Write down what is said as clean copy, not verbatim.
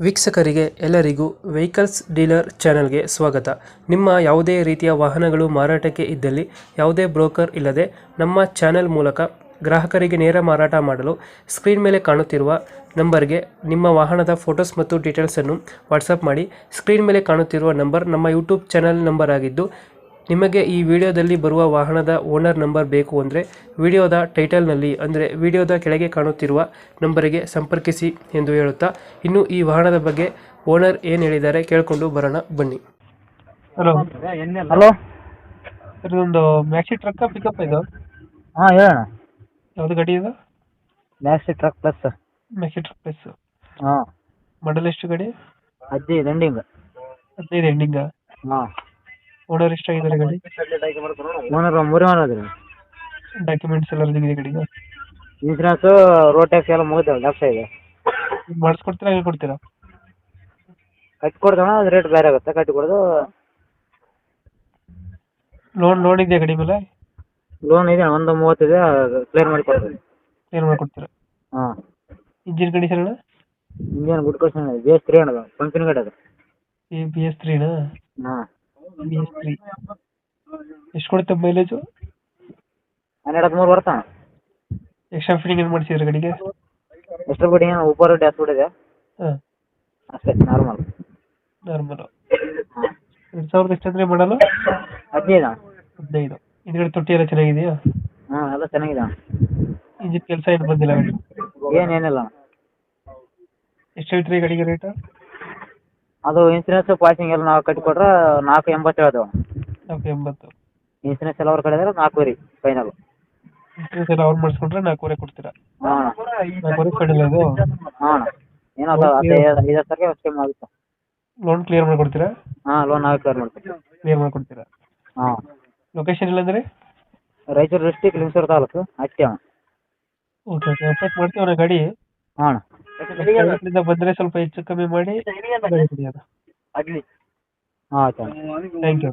ವೀಕ್ಷಕರಿಗೆ ಎಲ್ಲರಿಗೂ vehicles dealer ಚಾನೆಲ್ಗೆ ಸ್ವಾಗತ. ನಿಮ್ಮ ಯಾವುದೇ ರೀತಿಯ ವಾಹನಗಳು ಮಾರಾಟಕ್ಕೆ ಇದ್ದಲ್ಲಿ ಯಾವುದೇ ಬ್ರೋಕರ್ ಇಲ್ಲದೆ ನಮ್ಮ ಚಾನೆಲ್ ಮೂಲಕ ಗ್ರಾಹಕರಿಗೆ ನೇರ ಮಾರಾಟ ಮಾಡಲು ಸ್ಕ್ರೀನ್ ಮೇಲೆ ಕಾಣುತ್ತಿರುವ ನಂಬರ್ಗೆ ನಿಮ್ಮ ವಾಹನದ ಫೋಟೋಸ್ ಮತ್ತು ಡೀಟೇಲ್ಸನ್ನು ವಾಟ್ಸಪ್ ಮಾಡಿ. ಸ್ಕ್ರೀನ್ ಮೇಲೆ ಕಾಣುತ್ತಿರುವ ನಂಬರ್ ನಮ್ಮ ಯೂಟ್ಯೂಬ್ ಚಾನೆಲ್ ನಂಬರ್ ಆಗಿದ್ದು, ನಿಮಗೆ ಈ ವಿಡಿಯೋದಲ್ಲಿ ಬರುವ ವಾಹನದ ಓನರ್ ನಂಬರ್ ಬೇಕು ಅಂದರೆ ವಿಡಿಯೋದ ಟೈಟಲ್ನಲ್ಲಿ ಅಂದರೆ ವಿಡಿಯೋದ ಕೆಳಗೆ ಕಾಣುತ್ತಿರುವ ನಂಬರಿಗೆ ಸಂಪರ್ಕಿಸಿ ಎಂದು ಹೇಳುತ್ತಾ, ಇನ್ನು ಈ ವಾಹನದ ಬಗ್ಗೆ ಓನರ್ ಏನು ಹೇಳಿದ್ದಾರೆ ಕೇಳಿಕೊಂಡು ಬರೋಣ ಬನ್ನಿ. Hello hello. ಸರ್, ಇದೊಂದು ಮ್ಯಾಕ್ಸಿ ಟ್ರಕ್ ಪಿಕಪ್ ಇದು ಹಾಂ ಹೇಳೋಣ. ಯಾವುದು ಗಾಡಿ ಇದು? Maxi truck plus. Maxi truck plus. ಹಾಂ. ಮಾಡಲ್ ಎಷ್ಟು ಗಾಡಿ? 15 ಎಂಡಿಂಗ್. 15 ಎಂಡಿಂಗಾ? ಹಾಂ. ಓನರ್ ಎಷ್ಟಾಗಿದ್ದಾರೆ ಗಾಡಿ? ಓನರ್ 3 ಅದ್ರಿ. ಡಾಕ್ಯುಮೆಂಟ್ಸ್ ಎಲ್ಲ ರನ್ನಿಂಗ್ ಇದೆ ಗಾಡಿಗೆ? ಇನ್ಸೂರೆನ್ಸ್, ರೋಡ್ ಟ್ಯಾಕ್ಸ್ ಎಲ್ಲ ಮುಗಿದವೆ, ಲೆಫ್ಟ್ ಸೈಡ್. ಮಾಡಿಸ್ಕೊಡ್ತೀರಾ ಹೇಗೆ ಕೊಡ್ತೀರಾ? ಕಟ್ಟಿ ಕೊಡ್ತೇವೆ, ಅದು ರೇಟ್ ಬೇರೆ ಆಗುತ್ತೆ. ಕಟ್ಟಿ ಕೊಡೋದು. ಲೋನ್ ಇದೆಯಾ ಗಾಡಿ ಮೇಲೆ? ಲೋನ್ ಇದೆ, 130 ಇದೆ, ಕ್ಲಿಯರ್ ಮಾಡಿ ಕೊಡ್ತೀವಿ. ಕ್ಲಿಯರ್ ಮಾಡಿಕೊಡ್ತೀರಾ? ಹಾಂ. ಇಂಜಿನ್ ಕಂಡೀಷನ್ ಅಣ್ಣ? ಇಂಜಿನ್ ಗುಡ್ ಕಂಡೀಷನ್ ಇದೆ. BS3 ಅನ್ನೋದು ಕಂಪನಿ ಗಾಡಿ ಅದು. BS3ನಾ? ಹಾಂ. BS3 ಎಷ್ಟು ಕೊಡುತ್ತೆ ಮೈಲೇಜು? 12-13 ಬರ್ತಾನೆ. ಎಕ್ಸ್ಟ್ರಾ ಫಿಟ್ಟಿಂಗ್ ಏನು ಮಾಡಿಸಿದ್ರೆ ಗಾಡಿಗೆ? ಎಷ್ಟು ಬಿಡಿ, ಏನು ಉಪ್ಪರ್ ಡ್ಯಾಶ್ ಬೋರ್ಡ್ ಇದೆ ಹಾಂ, ಅಷ್ಟೇ, ನಾರ್ಮಲ್. ನಾರ್ಮಲು. 2000 ಎಷ್ಟಂದ್ರೆ ಮಾಡಲು? 15. 15. ಹಿಂದ್ಗಡೆ ತೊಟ್ಟಿ ಎಲ್ಲ ಚೆನ್ನಾಗಿದೆಯಾ? ಹಾಂ, ಎಲ್ಲ ಚೆನ್ನಾಗಿದೆ. ಇಂಜಿನ್ ಕೆಲಸ ಏನು ಬಂದಿಲ್ಲ ಗಾಡಿ? ಏನಿಲ್ಲ. ಎಷ್ಟು ಹೇಳ್ತೀರಿ ಗಾಡಿಗೆ ರೇಟು? ಅದು ಇನ್ಸೂರೆನ್ಸ್ ಪಾಸಿಂಗ್ ಎಲ್ಲ ನಾವು ಕಟ್ಟಿ ಕೊಟ್ರೆ 480 ಹೇಳ್ತೇವೆ. 480. ಇನ್ಸೂರೆನ್ಸ್ ಎಲ್ಲ ಅವ್ರ ಕಡೆ ಇದ್ರೆ 4 ಫೈನಲ್. ಇನ್ಸೂರೆನ್ಸ್ ಎಲ್ಲ ಅವ್ರು ಮಾಡಿಸ್ಕೊಂಡ್ರೆ 4.5 ಕೊಡ್ತೀರಾ? ಹಾಂ. 4.5 ಫೈನಲ್ ಅದು? ಹಾಂ. ಏನೋ ಅದು 5 ತಾರೀಕು ಸ್ಕೀಮ್ ಆಗುತ್ತೆ. ಲೋನ್ ಕ್ಲಿಯರ್ ಮಾಡಿಕೊಡ್ತೀರಾ? ಹಾಂ, ಲೋನ್ ನಾವೇ ಕ್ಲಿಯರ್ ಮಾಡ್ತೀವಿ. ಕ್ಲಿಯರ್ ಮಾಡಿಕೊಡ್ತೀರಾ? ಹಾಂ. ಲೊಕೇಶನ್ ಇಲ್ಲಾಂದರೆ? ರಾಯಚೂರು ಡಿಸ್ಟಿಕ್, ಲಿಂಗಸೂರು ತಾಲೂಕು, ಅಷ್ಟೇ. ಓಕೆ ಓಕೆ, ಅಪ್ಡೇಟ್ ಮಾಡ್ತೀವಿ ಗಾಡಿ. ಹಾಂ. ಬಂದರೆ ಸ್ವಲ್ಪ ಹೆಚ್ಚು ಕಮ್ಮಿ ಮಾಡಿ ಗಾಡಿ ಕೊಡಿ ಅದು. ಹಾಂ, ಆಯ್ತು. Thank you.